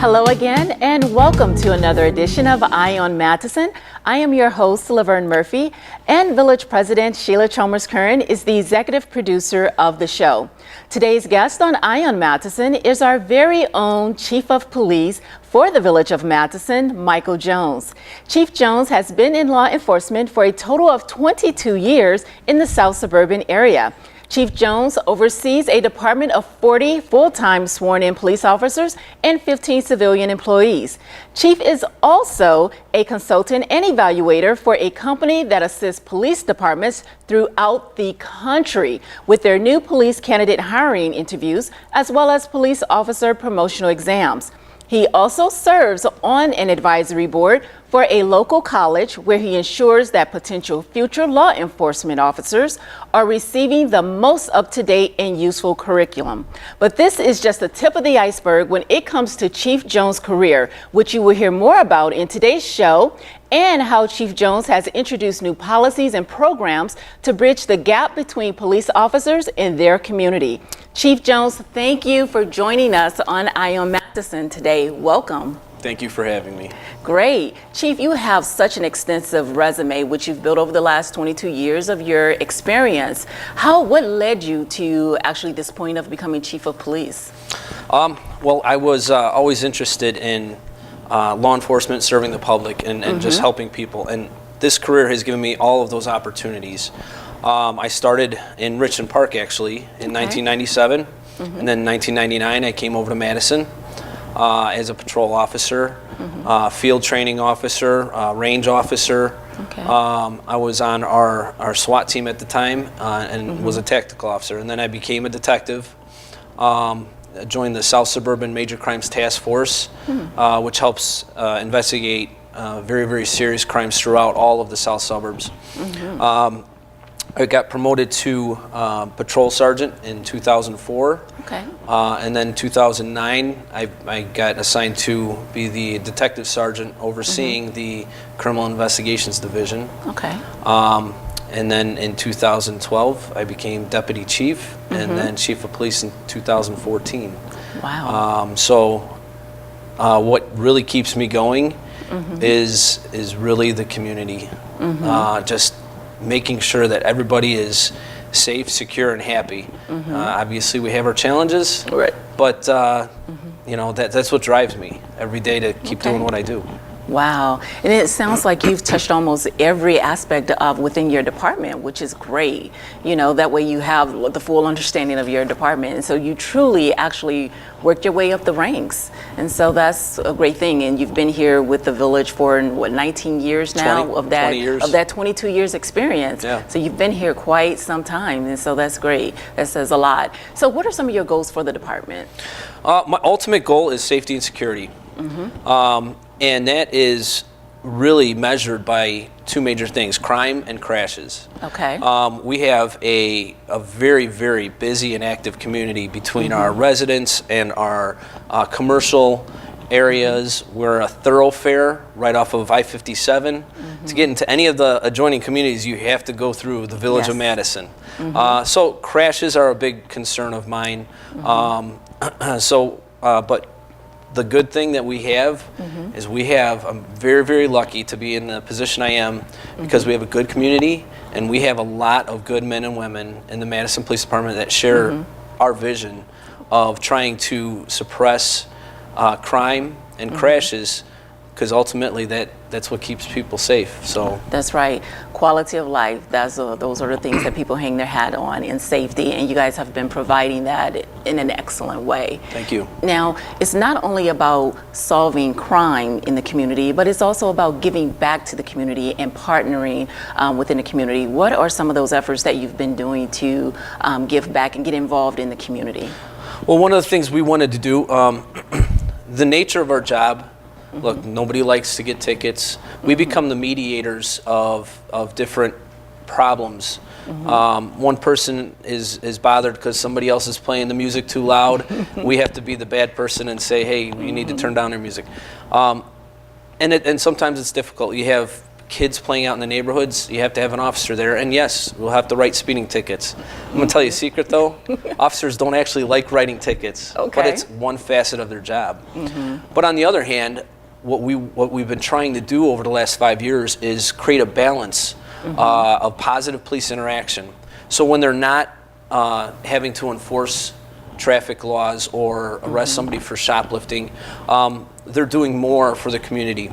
Hello again, and welcome to another edition of Eye on Matteson. I am your host, Laverne Murphy, and Village President Sheila Chalmers-Curran is the executive producer of the show. Today's guest on Eye on Matteson is our very own Chief of Police for the Village of Matteson, Michael Jones. Chief Jones has been in law enforcement for a total of 22 years in the South Suburban area. Chief Jones oversees a department of 40 full-time sworn-in police officers and 15 civilian employees. Chief is also a consultant and evaluator for a company that assists police departments throughout the country with their new police candidate hiring interviews, as well as police officer promotional exams. He also serves on an advisory board for a local college where he ensures that potential future law enforcement officers are receiving the most up-to-date and useful curriculum. But this is just the tip of the iceberg when it comes to Chief Jones' career, which you will hear more about in today's show, and how Chief Jones has introduced new policies and programs to bridge the gap between police officers and their community. Chief Jones, thank you for joining us on Eye on Matteson today. Welcome. Thank you for having me. Great. Chief, you have such an extensive resume, which you've built over the last 22 years of your experience. What led you to actually this point of becoming Chief of Police? Well, I was always interested in law enforcement, serving the public, and just helping people. And this career has given me all of those opportunities. I started in Richmond Park, actually, in 1997. And then in 1999, I came over to Matteson as a patrol officer, field training officer, range officer. I was on our SWAT team at the time and was a tactical officer. And then I became a detective. Joined the South Suburban Major Crimes Task Force, which helps investigate very, very serious crimes throughout all of the South Suburbs. I got promoted to patrol sergeant in 2004. And then 2009, I got assigned to be the detective sergeant overseeing the Criminal Investigations Division. And then in 2012, I became deputy chief and then chief of police in 2014. Wow. What really keeps me going is really the community. Just making sure that everybody is safe, secure, and happy. Obviously, we have our challenges, but that's what drives me every day to keep doing what I do. Wow. And it sounds like you've touched almost every aspect of within your department, which is great. That way you have the full understanding of your department. And so you truly actually worked your way up the ranks. And so that's a great thing. And you've been here with the village for 19 years now 20 of that years. Of that 22 years experience. So you've been here quite some time. And so that's great. That says a lot. So what are some of your goals for the department? My ultimate goal is safety and security. And that is really measured by two major things: crime and crashes. We have a very, very busy and active community between our residents and our commercial areas. We're a thoroughfare right off of I-57. To get into any of the adjoining communities, you have to go through the village of Matteson. So crashes are a big concern of mine. But the good thing that we have is I'm very, very lucky to be in the position I am because we have a good community and we have a lot of good men and women in the Matteson Police Department that share our vision of trying to suppress crime and crashes because ultimately that's what keeps people safe. So That's right. Quality of life. Those are the things that people hang their hat on, in safety, and you guys have been providing that in an excellent way. thank you. Now, it's not only about solving crime in the community, but it's also about giving back to the community and partnering within the community. What are some of those efforts that you've been doing to give back and get involved in the community? Well, one of the things we wanted to do, the nature of our job, look, nobody likes to get tickets. We become the mediators of different problems. One person is bothered because somebody else is playing the music too loud. We have to be the bad person and say, hey, you need to turn down your music. And sometimes it's difficult. You have kids playing out in the neighborhoods. You have to have an officer there. And yes, we'll have to write speeding tickets. I'm going to tell you a secret, though. Officers don't actually like writing tickets. Okay. But it's one facet of their job. But on the other hand, what we've been trying to do over the last 5 years is create a balance of positive police interaction. So when they're not having to enforce traffic laws or arrest somebody for shoplifting, they're doing more for the community.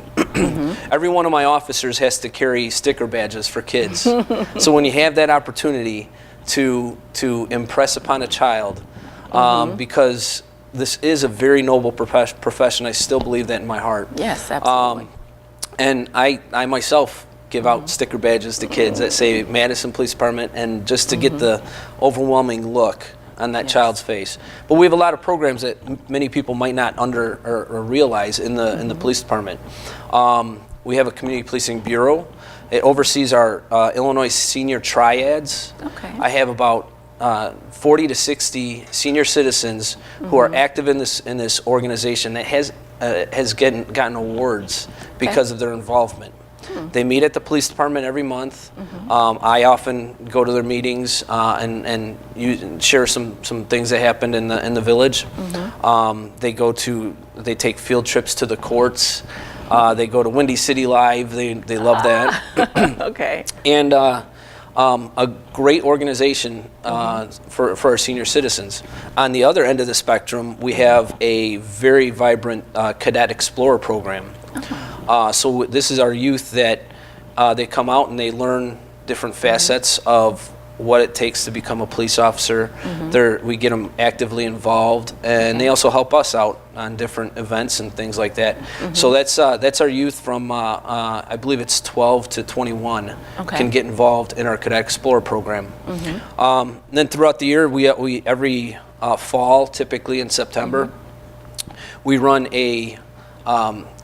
Every one of my officers has to carry sticker badges for kids. So when you have that opportunity to impress upon a child, because this is a very noble profession, I still believe that in my heart. Yes, absolutely. And I myself give out sticker badges to kids that say Matteson Police Department, and just to get the overwhelming look on that child's face. But we have a lot of programs that many people might not or realize in the police department. We have a community policing bureau. It oversees our Illinois senior triads. Okay. I have about 40 to 60 senior citizens who are active in this organization that has gotten awards because of their involvement. They meet at the police department every month. I often go to their meetings and share some things that happened in the village. They take field trips to the courts. They go to Windy City Live. They love that. Okay. And a great organization for our senior citizens. On the other end of the spectrum, we have a very vibrant Cadet Explorer program. So this is our youth that they come out and they learn different facets of what it takes to become a police officer. We get them actively involved, and they also help us out on different events and things like that. So that's our youth from I believe it's 12 to 21 can get involved in our Cadet Explorer program. Then throughout the year, we every fall, typically in September, we run a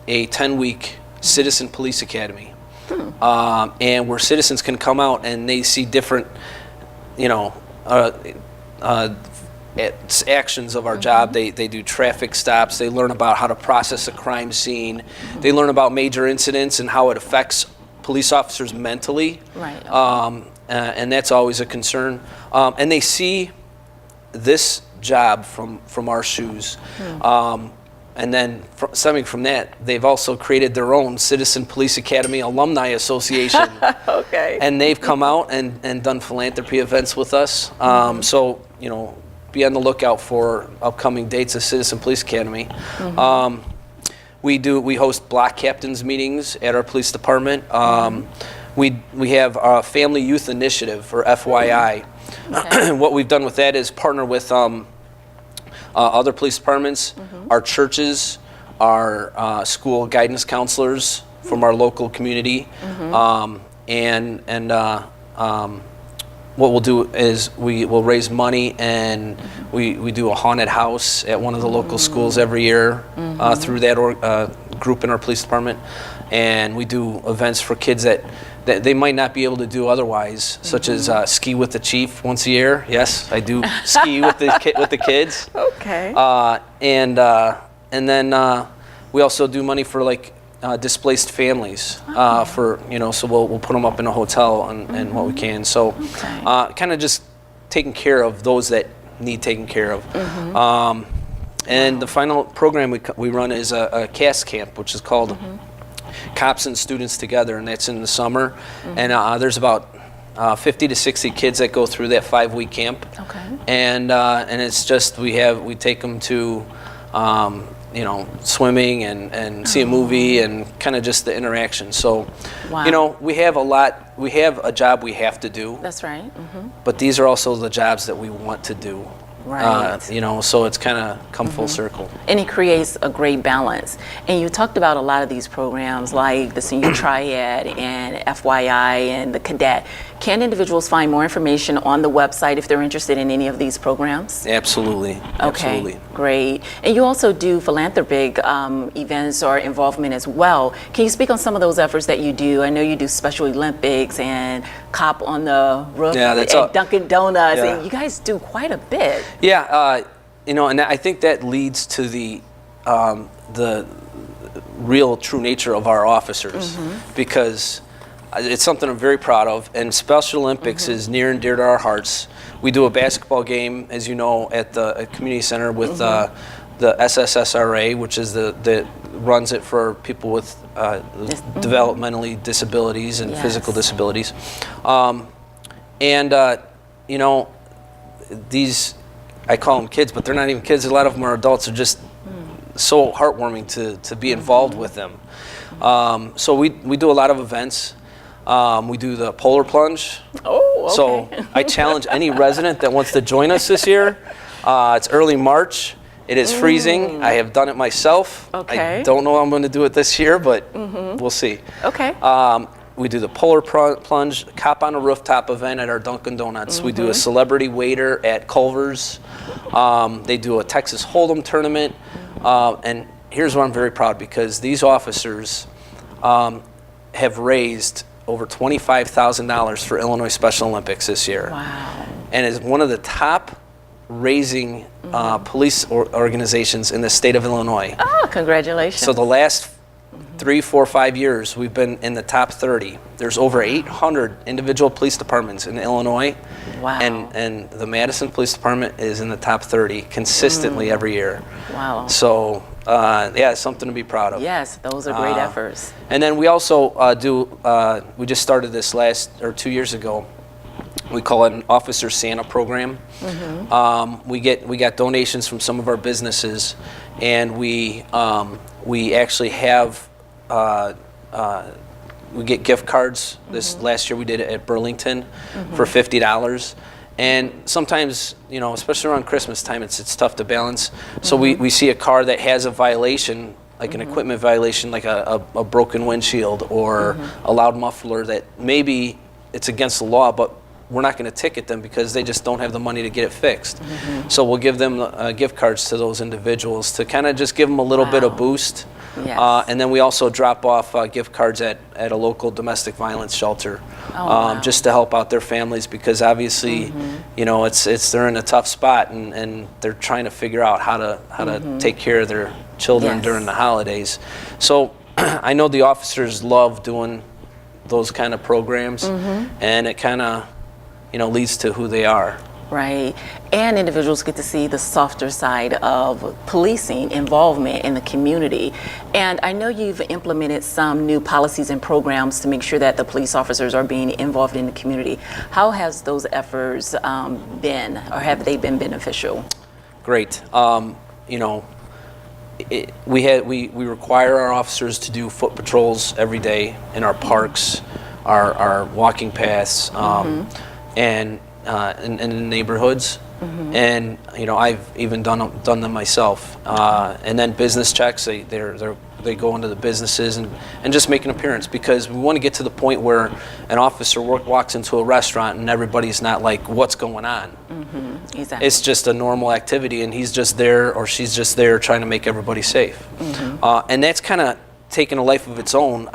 10-week Citizen Police Academy, and where citizens can come out and they see different, actions of our job. They do traffic stops. They learn about how to process a crime scene. They learn about major incidents and how it affects police officers mentally. Right. And that's always a concern. And they see this job from our shoes. And then stemming from that, they've also created their own Citizen Police Academy Alumni Association. Okay. And they've come out and done philanthropy events with us. So, be on the lookout for upcoming dates of Citizen Police Academy. We host block captains meetings at our police department. We have a Family Youth Initiative, or FYI. What we've done with that is partner with other police departments, our churches, our school guidance counselors from our local community, and what we'll do is we will raise money, and we do a haunted house at one of the local schools every year through that group in our police department, and we do events for kids that they might not be able to do otherwise, such as ski with the chief once a year. Yes, I do ski with the kids. Okay. And then we also do money for displaced families for so we'll put them up in a hotel and what we can. So kind of just taking care of those that need taken care of. And the final program we run is a CAS camp, which is called Cops and Students Together, and that's in the summer. And there's about 50 to 60 kids that go through that 5-week camp. Okay. And it's just we take them to swimming and see a movie and kind of just the interaction. So, Wow. we have a job we have to do, That's right. but these are also the jobs that we want to do. Right. So it's kind of come full circle. And it creates a great balance. And you talked about a lot of these programs like the Senior Triad and FYI and the Cadet. Can individuals find more information on the website if they're interested in any of these programs? Absolutely. Okay, Absolutely. great. And you also do philanthropic events or involvement as well. Can you speak on some of those efforts that you do? I know you do Special Olympics and Cop on the Roof at Dunkin' Donuts. Yeah. And you guys do quite a bit. Yeah, and I think that leads to the real true nature of our officers, because it's something I'm very proud of, and Special Olympics is near and dear to our hearts. We do a basketball game, as you know, at the community center with the SSSRA, which is that runs it for people with developmentally disabilities and physical disabilities. These, I call them kids, but they're not even kids. A lot of them are adults. They're just so heartwarming to be involved with them. So we do a lot of events. We do the polar plunge. Oh, okay. So I challenge any resident that wants to join us this year. It's early March. It is freezing. I have done it myself. Okay. I don't know how I'm going to do it this year, but we'll see. Okay. We do the polar plunge, Cop on a Rooftop event at our Dunkin' Donuts. We do a celebrity waiter at Culver's. They do a Texas Hold'em tournament. And here's what I'm very proud, because these officers have raised over $25,000 for Illinois Special Olympics this year. Wow. And is one of the top raising police organizations in the state of Illinois. Oh, congratulations. So the last 3, 4, 5 years, we've been in the top 30. There's over 800 individual police departments in Illinois. Wow. And the Matteson Police Department is in the top 30 consistently every year. Wow. So, it's something to be proud of. Yes, those are great efforts. And then we also we just started this 2 years ago. We call it an Officer Santa program. We got donations from some of our businesses, and we actually have we get gift cards. This last year we did it at Burlington for $50. And sometimes, especially around Christmas time, it's tough to balance. So we see a car that has a violation, like an equipment violation, like a broken windshield or a loud muffler that maybe it's against the law, but we're not going to ticket them because they just don't have the money to get it fixed. So we'll give them gift cards to those individuals to kind of just give them a little bit of boost. Yes. And then we also drop off gift cards at a local domestic violence shelter, just to help out their families, because obviously, they're in a tough spot and they're trying to figure out how to take care of their children during the holidays. So I know the officers love doing those kind of programs, and it kind of leads to who they are. Right. And individuals get to see the softer side of policing involvement in the community. And I know you've implemented some new policies and programs to make sure that the police officers are being involved in the community. How has those efforts been, or have they been beneficial? Great. We require our officers to do foot patrols every day in our parks, our walking paths, and in the neighborhoods, and I've even done them myself. And then business checks, they go into the businesses and just make an appearance, because we want to get to the point where an officer walks into a restaurant and everybody's not like, what's going on? Exactly. It's just a normal activity, and he's just there or she's just there trying to make everybody safe. And that's kind of taken a life of its own.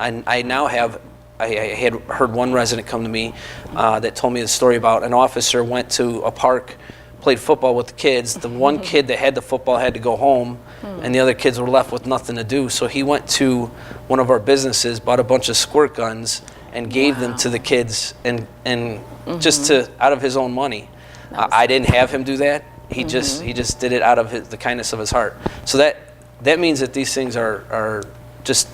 I had heard one resident come to me that told me the story about an officer went to a park, played football with the kids. The one kid that had the football had to go home, and the other kids were left with nothing to do. So he went to one of our businesses, bought a bunch of squirt guns, and gave them to the kids, and just out of his own money. I didn't have him do that. He just did it out of the kindness of his heart. So that means that these things are just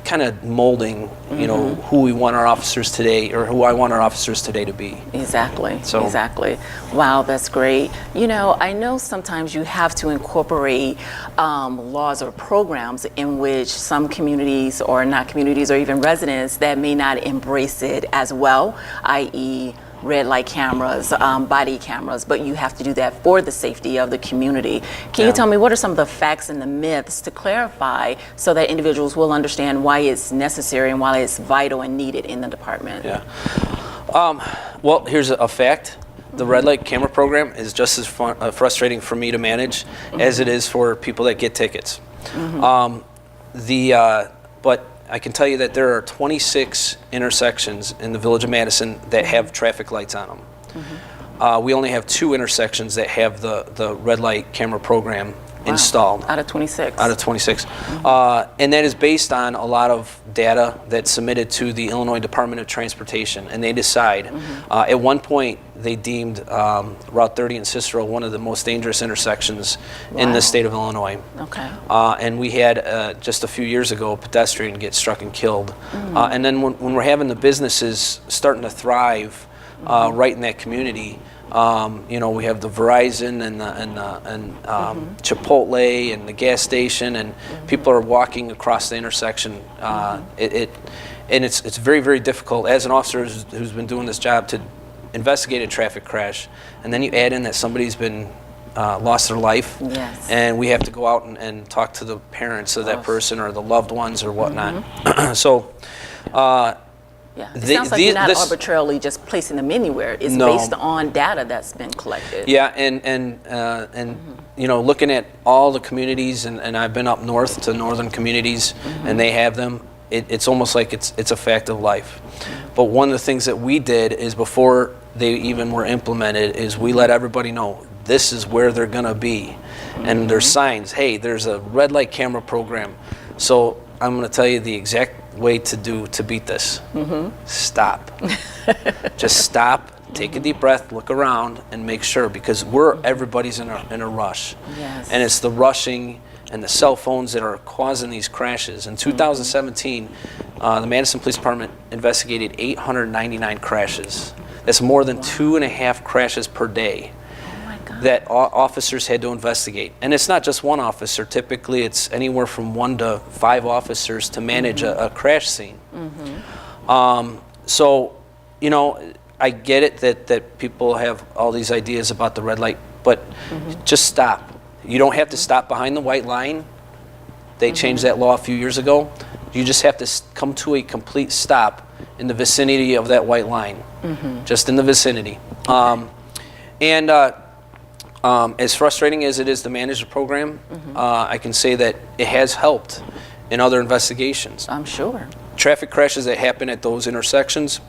kind of molding, you know, who we want our officers today, or who I want our officers today to be. Exactly. So, exactly. Wow, that's great. You know, I know sometimes you have to incorporate laws or programs in which some communities, or not communities, or even residents that may not embrace it as well, i.e., red light cameras, body cameras, but you have to do that for the safety of the community. Can you tell me what are some of the facts and the myths to clarify so that individuals will understand why it's necessary and why it's vital and needed in the department? Yeah. Well, here's a fact. The red light camera program is just as frustrating for me to manage as it is for people that get tickets. But I can tell you that there are 26 intersections in the village of Matteson that have traffic lights on them. We only have 2 intersections that have the red light camera program installed. Out of 26? Out of 26. And that is based on a lot of data that's submitted to the Illinois Department of Transportation, and they decide. At one point, they deemed Route 30 in Cicero one of the most dangerous intersections in the state of Illinois. Okay. And we had, just a few years ago, a pedestrian get struck and killed. And then when we're having the businesses starting to thrive right in that community, you know, we have the Verizon and Chipotle and the gas station, and people are walking across the intersection. And it's very, very difficult as an officer who's been doing this job to investigate a traffic crash, and then you add in that somebody's been lost their life, and we have to go out and talk to the parents of that person or the loved ones or whatnot. So. It sounds like you're not arbitrarily just placing them anywhere. It's based on data that's been collected. Yeah, and you know, looking at all the communities, and I've been up north to northern communities, and they have them. It's almost like it's a fact of life. But one of the things that we did is, before they even were implemented, is we let everybody know this is where they're gonna be, and there's signs. Hey, there's a red light camera program. So I'm gonna tell you the exact way to beat this. Stop. Just stop, take a deep breath, look around, and make sure, because everybody's in a rush. And it's the rushing and the cell phones that are causing these crashes. In 2017, the Matteson Police Department investigated 899 crashes. That's more than 2.5 crashes per day that officers had to investigate. And it's not just one officer. Typically, it's anywhere from 1 to 5 officers to manage a crash scene. So, you know, I get it that people have all these ideas about the red light, but just stop. You don't have to stop behind the white line. They changed that law a few years ago. You just have to come to a complete stop in the vicinity of that white line, just in the vicinity. As frustrating as it is to manage the program, I can say that it has helped in other investigations. I'm sure. Traffic crashes that happen at those intersections,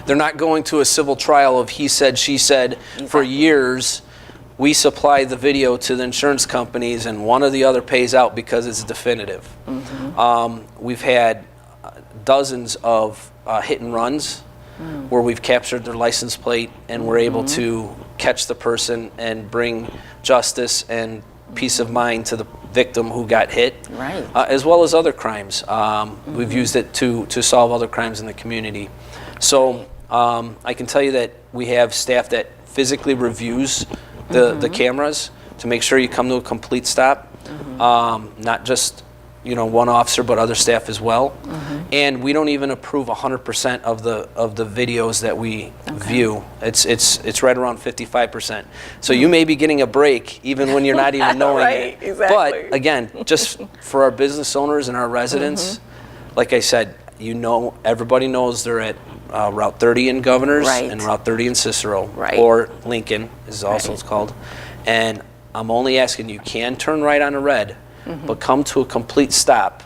they're not going to a civil trial of he said, she said. For years. We supply the video to the insurance companies, and one or the other pays out because it's definitive. We've had dozens of hit and runs where we've captured their license plate, and we're able to catch the person and bring justice and peace of mind to the victim who got hit, as well as other crimes. We've used it to solve other crimes in the community. So I can tell you that we have staff that physically reviews the cameras to make sure you come to a complete stop, not just one officer, but other staff as well. And we don't even approve 100% of the videos that we view. It's right around 55%. So you may be getting a break even when you're not even knowing it. Exactly. But again, just for our business owners and our residents, like I said, everybody knows they're at Route 30 in Governors and Route 30 in Cicero, or Lincoln is also it's called. And I'm only asking, you can turn right on a red, but come to a complete stop.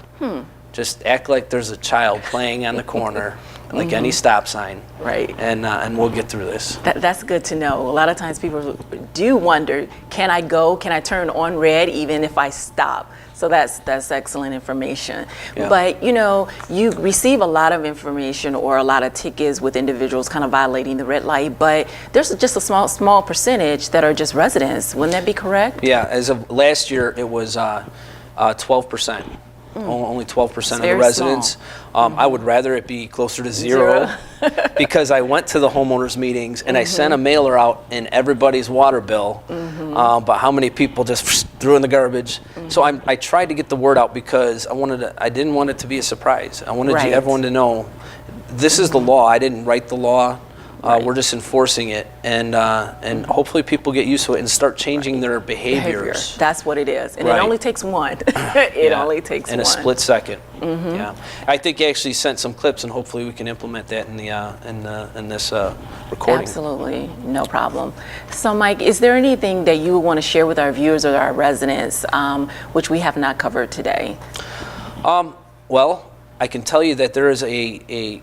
Just act like there's a child playing on the corner, like any stop sign. And we'll get through this. That's good to know. A lot of times people do wonder, can I turn on red even if I stop? So that's excellent information. But you receive a lot of information or a lot of tickets with individuals kind of violating the red light, but there's just a small percentage that are just residents. Wouldn't that be correct? Yeah, as of last year, it was 12%. only 12% of the very residents. I would rather it be closer to zero, because I went to the homeowners meetings and I sent a mailer out in everybody's water bill about how many people just threw in the garbage. So I tried to get the word out because I didn't want it to be a surprise. I wanted everyone to know this is the law. I didn't write the law. We're just enforcing it, and hopefully people get used to it and start changing their behaviors. That's what it is, and it only takes one. It only takes in one. a split second. Yeah, I think you actually sent some clips, and hopefully we can implement that in this recording. Absolutely, no problem. So, Mike, is there anything that you would want to share with our viewers or our residents, which we have not covered today? Well, I can tell you that there is a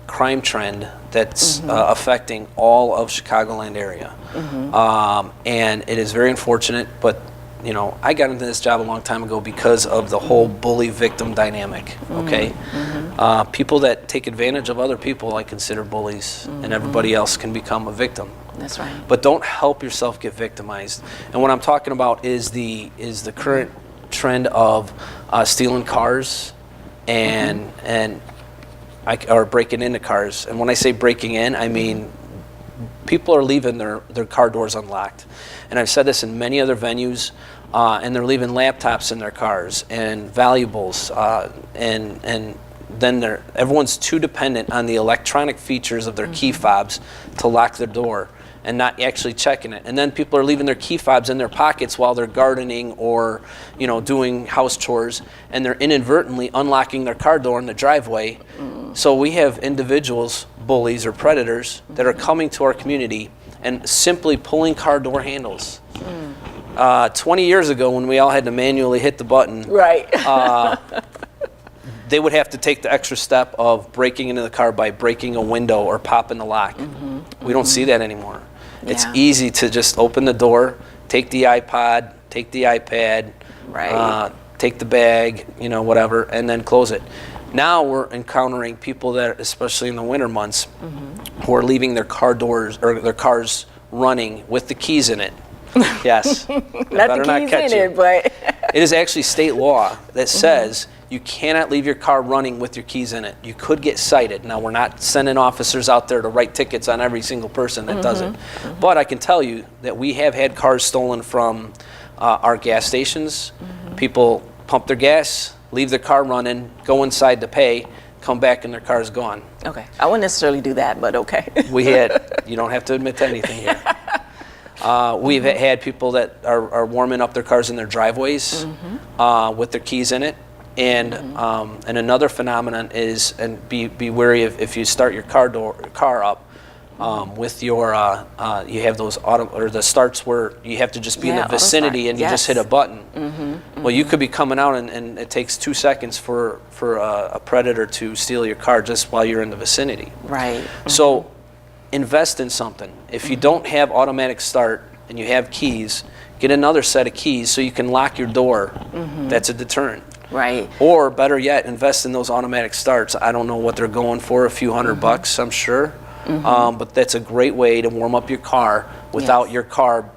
crime trend that's affecting all of Chicagoland area, and it is very unfortunate. But I got into this job a long time ago because of the whole bully-victim dynamic. Okay, people that take advantage of other people, I consider bullies, and everybody else can become a victim. That's right. But don't help yourself get victimized. And what I'm talking about is the current trend of stealing cars and or breaking into cars. And when I say breaking in, I mean people are leaving their car doors unlocked. And I've said this in many other venues, and they're leaving laptops in their cars and valuables, and then everyone's too dependent on the electronic features of their key fobs to lock their door and not actually checking it. And then people are leaving their key fobs in their pockets while they're gardening or doing house chores, and they're inadvertently unlocking their car door in the driveway. So we have individuals, bullies or predators, that are coming to our community and simply pulling car door handles. 20 years ago, when we all had to manually hit the button, they would have to take the extra step of breaking into the car by breaking a window or popping the lock. We don't see that anymore. It's easy to just open the door, take the iPod, take the iPad, take the bag, whatever, and then close it. Now we're encountering people that, especially in the winter months, who are leaving their car doors or their cars running with the keys in it. Yes. Not the keys in it, but it is actually state law that says you cannot leave your car running with your keys in it. You could get cited. Now, we're not sending officers out there to write tickets on every single person that does it. But I can tell you that we have had cars stolen from our gas stations. People pump their gas, leave their car running, go inside to pay, come back and their car's gone. Okay. I wouldn't necessarily do that, but okay. You don't have to admit to anything here. We've had people that are warming up their cars in their driveways with their keys in it. And another phenomenon is, and be wary of if you start your car up with your you have those the starts where you have to just be in the vicinity and you just hit a button. Well, you could be coming out and it takes 2 seconds for a predator to steal your car just while you're in the vicinity. Right. So invest in something. If you don't have automatic start and you have keys, get another set of keys so you can lock your door. That's a deterrent. Right. Or better yet, invest in those automatic starts. I don't know what they're going for, a few $100, I'm sure. But that's a great way to warm up your car without your car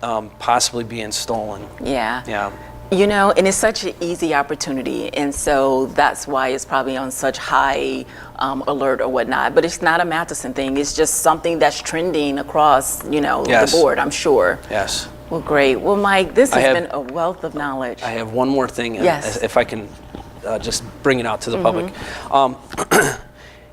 possibly being stolen. Yeah. And it's such an easy opportunity, and so that's why it's probably on such high alert or whatnot. But it's not a Matteson thing. It's just something that's trending across, the board, I'm sure. Yes. Well, great. Well, Mike, this has been a wealth of knowledge. I have one more thing, if I can just bring it out to the public.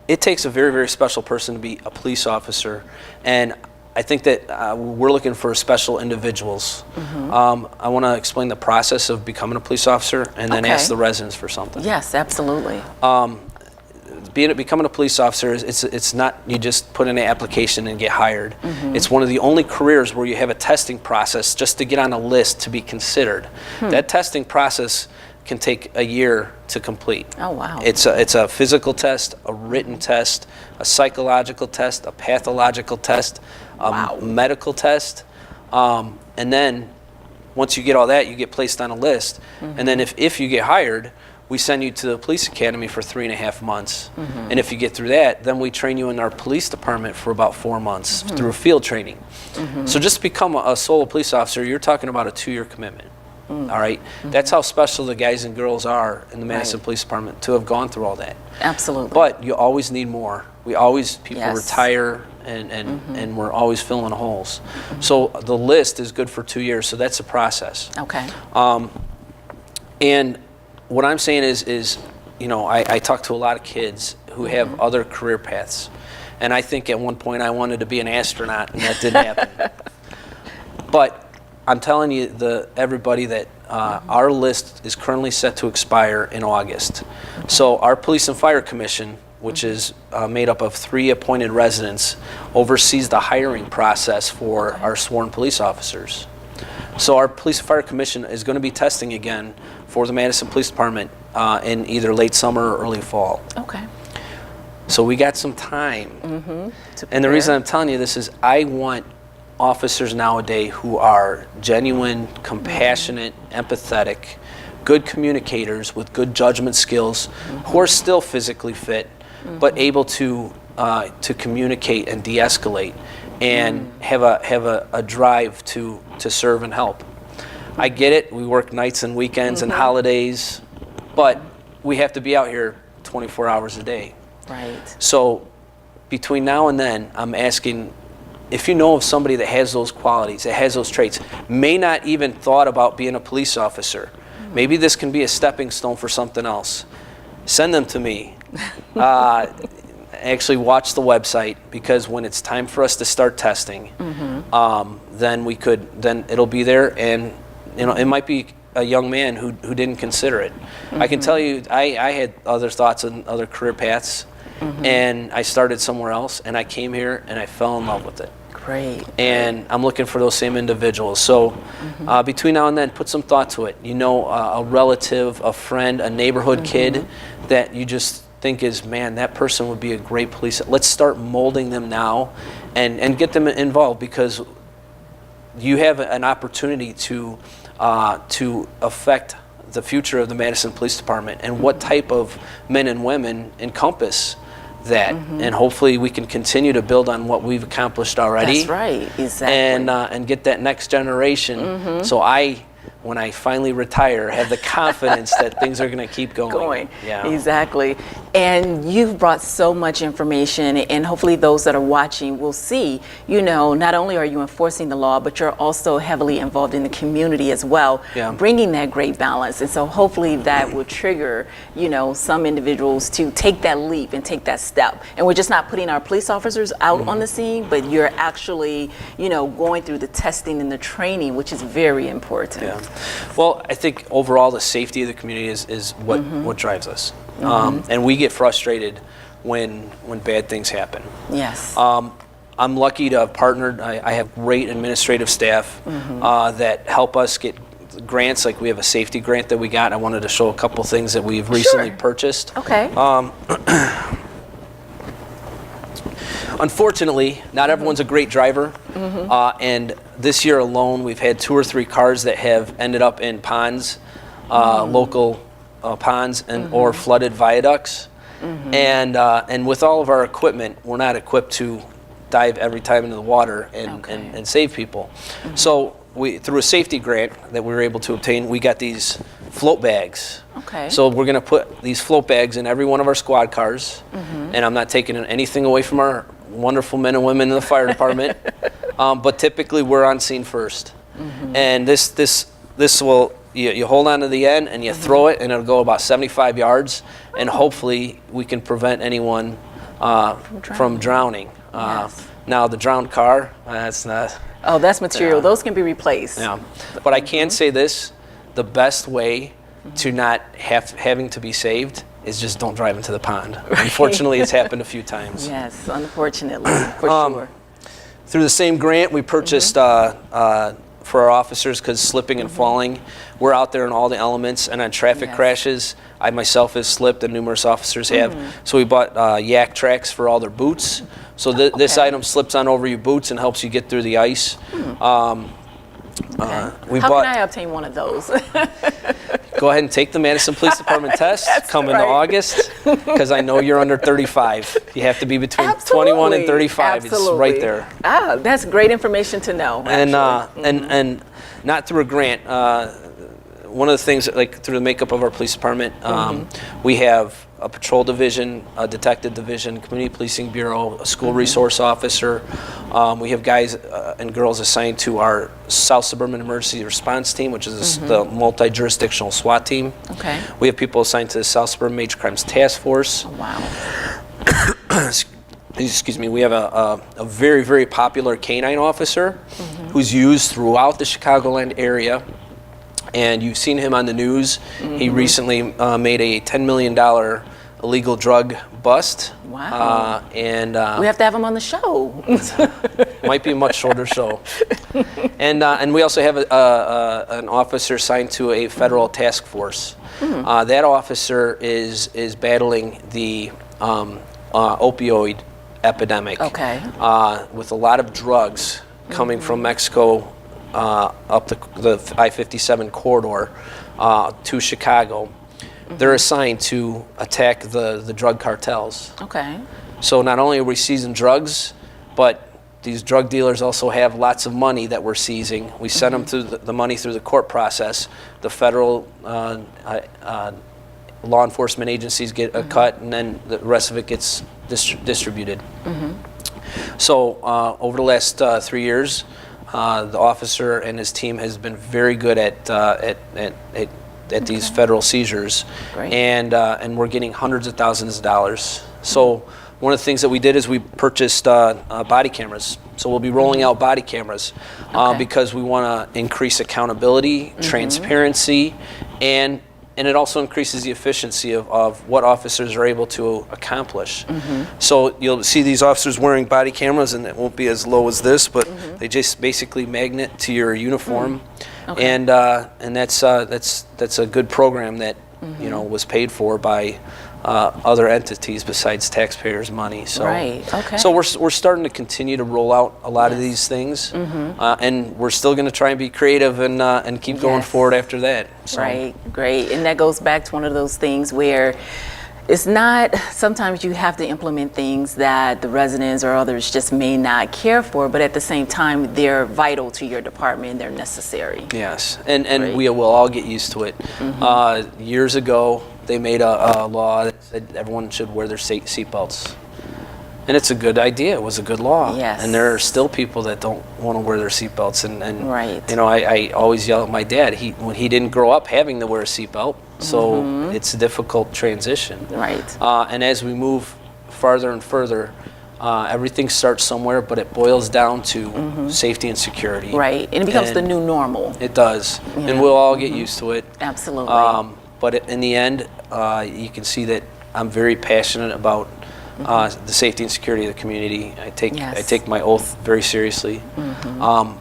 It takes a very, very special person to be a police officer, and I think that we're looking for special individuals. I want to explain the process of becoming a police officer and then ask the residents for something. Yes, absolutely. Becoming a police officer, it's not you just put in an application and get hired. It's one of the only careers where you have a testing process just to get on a list to be considered. That testing process can take a year to complete. Oh, wow. It's a physical test, a written test, a psychological test, a pathological test, a medical test, and then once you get all that, you get placed on a list. And then if you get hired, we send you to the police academy for 3.5 months. And if you get through that, then we train you in our police department for about 4 months through field training. So just to become a solo police officer, you're talking about a 2-year commitment. All right, that's how special the guys and girls are in the Matteson Police Department to have gone through all that. Absolutely. But you always need more. People Yes. retire, and we're always filling holes. So the list is good for 2 years. So that's a process. Okay. And what I'm saying is, you know, I talk to a lot of kids who have other career paths. And I think at one point I wanted to be an astronaut, and that didn't happen. But I'm telling you, everybody that our list is currently set to expire in August. So our Police and Fire Commission, which is made up of 3 appointed residents, oversees the hiring process for our sworn police officers. So our Police and Fire Commission is going to be testing again for the Matteson Police Department in either late summer or early fall. Okay. So we got some time. To And the reason prepare. I'm telling you this is I want officers nowadays who are genuine, compassionate, empathetic, good communicators with good judgment skills, who are still physically fit, but able to communicate and de-escalate, and have a drive to serve and help. I get it. We work nights and weekends and holidays, but we have to be out here 24 hours a day. Right. So between now and then, I'm asking, if you know of somebody that has those qualities, that has those traits, may not even thought about being a police officer, maybe this can be a stepping stone for something else, send them to me. Actually watch the website, because when it's time for us to start testing, then it'll be there, and you know, it might be a young man who didn't consider it. I can tell you, I had other thoughts and other career paths, and I started somewhere else, and I came here and I fell in love with it. Great. And I'm looking for those same individuals. So between now and then, put some thought to it. You know, a relative, a friend, a neighborhood kid that you just think is, man, that person would be a great police. Let's start molding them now and get them involved, because you have an opportunity to affect the future of the Matteson Police Department, and what type of men and women encompass that, and hopefully we can continue to build on what we've accomplished already. That's right, exactly. And get that next generation. So when I finally retire, have the confidence that things are going to keep going. Yeah. Exactly. And you've brought so much information, and hopefully those that are watching will see, you know, not only are you enforcing the law, but you're also heavily involved in the community as well, bringing that great balance. And so hopefully that will trigger, you know, some individuals to take that leap and take that step. And we're just not putting our police officers out on the scene, but you're actually, you know, going through the testing and the training, which is very important. Yeah. Well, I think overall the safety of the community is what drives us. And we get frustrated when bad things happen. Yes. I'm lucky to have partnered. I have great administrative staff that help us get grants. Like we have a safety grant that we got. I wanted to show a couple things that we've recently purchased. Okay. Unfortunately, not everyone's a great driver, and this year alone, we've had 2 or 3 cars that have ended up in ponds, local ponds, and or flooded viaducts. And with all of our equipment, we're not equipped to dive every time into the water and save people. So through a safety grant that we were able to obtain, we got these float bags. Okay. So we're going to put these float bags in every one of our squad cars, and I'm not taking anything away from our wonderful men and women in the fire department, but typically we're on scene first. And this will, you hold on to the end and you throw it, and it'll go about 75 yards, and hopefully we can prevent anyone from drowning. Now the drowned car, that's not. Oh, that's material. Those can be replaced. Yeah, but I can say this: the best way to not having to be saved is just don't drive into the pond. Unfortunately, it's happened a few times. Yes, unfortunately, for sure. Through the same grant, we purchased for our officers, because slipping and falling, we're out there in all the elements, and on traffic crashes, I myself have slipped, and numerous officers have. So we bought yak tracks for all their boots. So this item slips on over your boots and helps you get through the ice. How can I obtain one of those? Go ahead and take the Matteson Police Department test coming to August, because I know you're under 35. You have to be between 21 and 35. It's right there. Ah, that's great information to know. And not through a grant. one of the things, like through the makeup of our police department, we have a patrol division, a detective division, community policing bureau, a school resource officer. We have guys and girls assigned to our South Suburban Emergency Response Team, which is the multi-jurisdictional SWAT team. Okay. We have people assigned to the South Suburban Major Crimes Task Force. Oh, wow. Excuse me, we have a very, very popular canine officer who's used throughout the Chicagoland area. And you've seen him on the news. He recently made a $10 million illegal drug bust. Wow. And We have to have him on the show. might be a much shorter show. And we also have an officer assigned to a federal task force. That officer is battling the opioid epidemic. Okay. With a lot of drugs coming from Mexico up the I-57 corridor to Chicago. They're assigned to attack the drug cartels. Okay. So not only are we seizing drugs, but these drug dealers also have lots of money that we're seizing. We send them through the money through the court process. The federal law enforcement agencies get a cut, and then the rest of it gets distributed. So over the last 3 years, the officer and his team has been very good at these federal seizures. Great. And we're getting hundreds of thousands of dollars. So one of the things that we did is we purchased body cameras. So we'll be rolling out body cameras because we want to increase accountability, transparency, and it also increases the efficiency of what officers are able to accomplish. So you'll see these officers wearing body cameras, and it won't be as low as this, but they just basically magnet to your uniform. And that's a good program that was paid for by other entities besides taxpayers' money. So, Right. Okay. So we're starting to continue to roll out a lot of these things, and we're still going to try and be creative and keep going forward after that. So. Right. Great. And that goes back to one of those things where it's not, sometimes you have to implement things that the residents or others just may not care for, but at the same time, they're vital to your department, they're necessary. Yes, and we will all get used to it. Years ago, they made a law that said everyone should wear their seatbelts. And it's a good idea. It was a good law. Yes. And there are still people that don't want to wear their seatbelts. And Right. I always yell at my dad. When he didn't grow up having to wear a seatbelt, so it's a difficult transition. Right. And as we move farther and further, everything starts somewhere, but it boils down to safety and security. Right. And it becomes the new normal. It does. Yeah. And we'll all get used to it. Absolutely. But in the end, you can see that I'm very passionate about the safety and security of the community. I take my oath very seriously.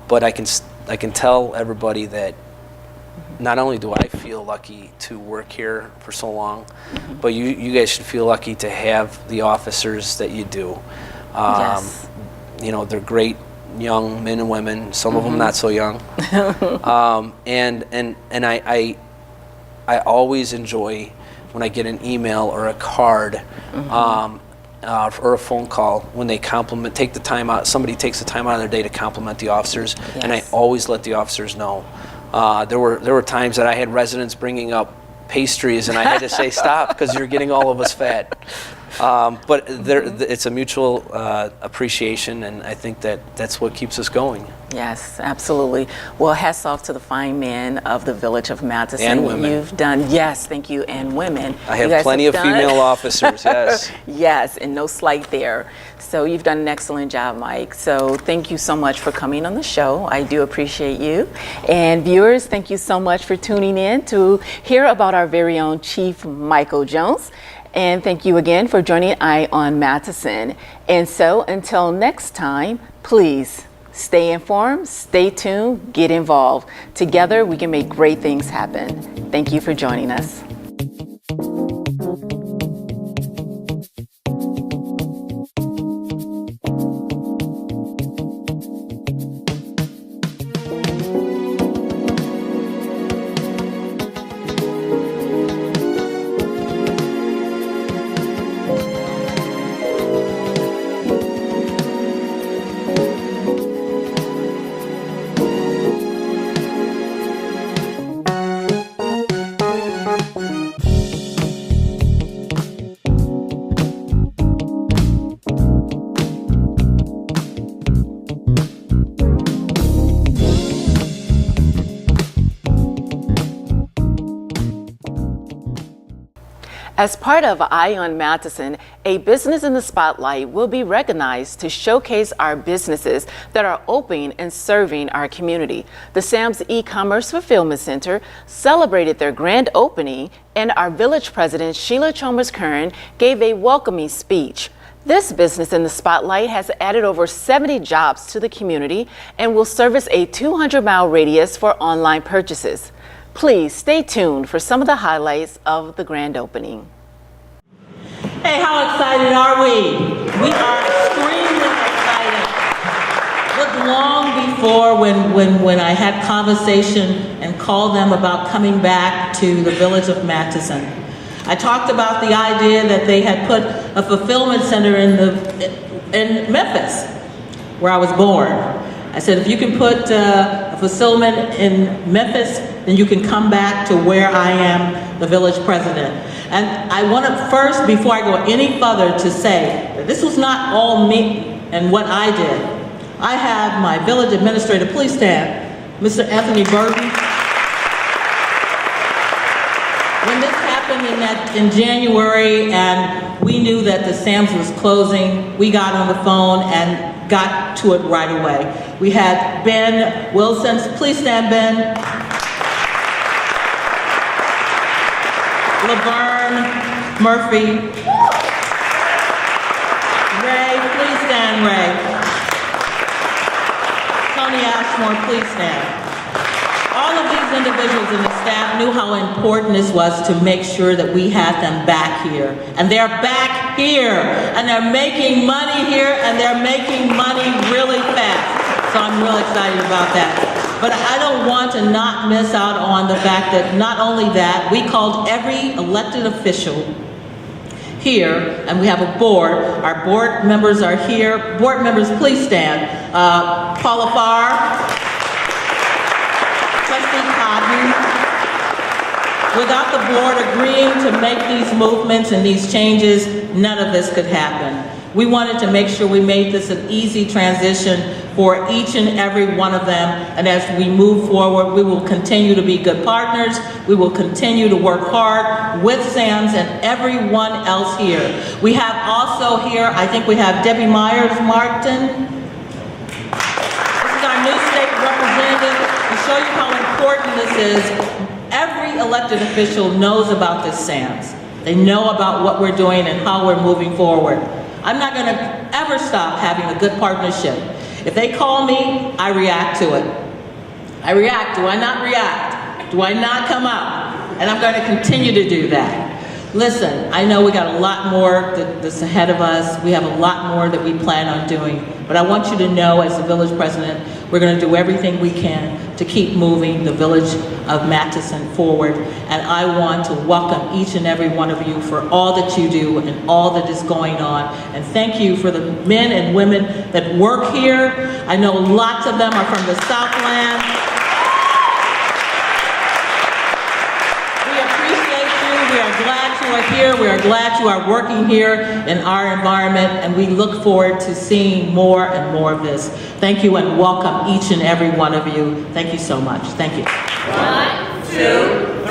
But I can tell everybody that not only do I feel lucky to work here for so long, but you guys should feel lucky to have the officers that you do. Yes. They're great young men and women. Some of them not so young. And I always enjoy when I get an email or a card or a phone call when they take the time out. Somebody takes the time out of their day to compliment the officers, and I always let the officers know. There were times that I had residents bringing up pastries, and I had to say stop because you're getting all of us fat. But it's a mutual appreciation, and I think that's what keeps us going. Yes, absolutely. Well, hats off to the fine men of the village of Matteson. And women. You've done, yes, thank you, and women. I have plenty of female officers, yes. Yes, and no slight there. So you've done an excellent job, Mike. So thank you so much for coming on the show. I do appreciate you. And viewers, thank you so much for tuning in to hear about our very own Chief Michael Jones. And thank you again for joining Eye on Matteson. And so until next time, please stay informed, stay tuned, get involved. Together, we can make great things happen. Thank you for joining us. As part of Eye on Matteson, a business in the spotlight will be recognized to showcase our businesses that are open and serving our community. The Sam's E-commerce Fulfillment Center celebrated their grand opening, and our village president, Sheila Chalmers-Curran, gave a welcoming speech. This business in the spotlight has added over 70 jobs to the community and will service a 200-mile radius for online purchases. Please stay tuned for some of the highlights of the grand opening. Hey, how excited are we? We are extremely excited. Look, long before when I had conversation and called them about coming back to the village of Matteson, I talked about the idea that they had put a fulfillment center in Memphis, where I was born. I said, if you can put a fulfillment in Memphis, then you can come back to where I am, the village president. And I want to first, before I go any further, to say that this was not all me and what I did. I have my village administrator, please stand, Mr. Anthony Burton. When this happened in January and we knew that the Sam's was closing, we got on the phone and got to it right away. We had Ben Wilson, please stand, Ben. Laverne Murphy. Ray, please stand, Ray. Tony Ashmore, please stand. All of these individuals and the staff knew how important this was to make sure that we had them back here. And they're back here. And they're making money here, and they're making money really fast. So I'm real excited about that. But I don't want to not miss out on the fact that not only that, we called every elected official here, and we have a board. Our board members are here. Board members, please stand. Paula Farr, Trustee Cotton. Without the board agreeing to make these movements and these changes, none of this could happen. We wanted to make sure we made this an easy transition for each and every one of them. And as we move forward, we will continue to be good partners. We will continue to work hard with Sam's and everyone else here. We have also here, I think we have Debbie Myers-Martin. This is our new state representative. To show you how important this is, every elected official knows about this Sam's. They know about what we're doing and how we're moving forward. I'm not going to ever stop having a good partnership. If they call me, I react to it. I react. Do I not react? Do I not come out? And I'm going to continue to do that. Listen, I know we got a lot more that's ahead of us. We have a lot more that we plan on doing. But I want you to know, as the village president, we're going to do everything we can to keep moving the village of Matteson forward. And I want to welcome each and every one of you for all that you do and all that is going on. And thank you for the men and women that work here. I know lots of them are from the Southland. We appreciate you. We are glad you are here. We are glad you are working here in our environment, and we look forward to seeing more and more of this. Thank you, and welcome each and every one of you. Thank you so much. Thank you. 1, 2,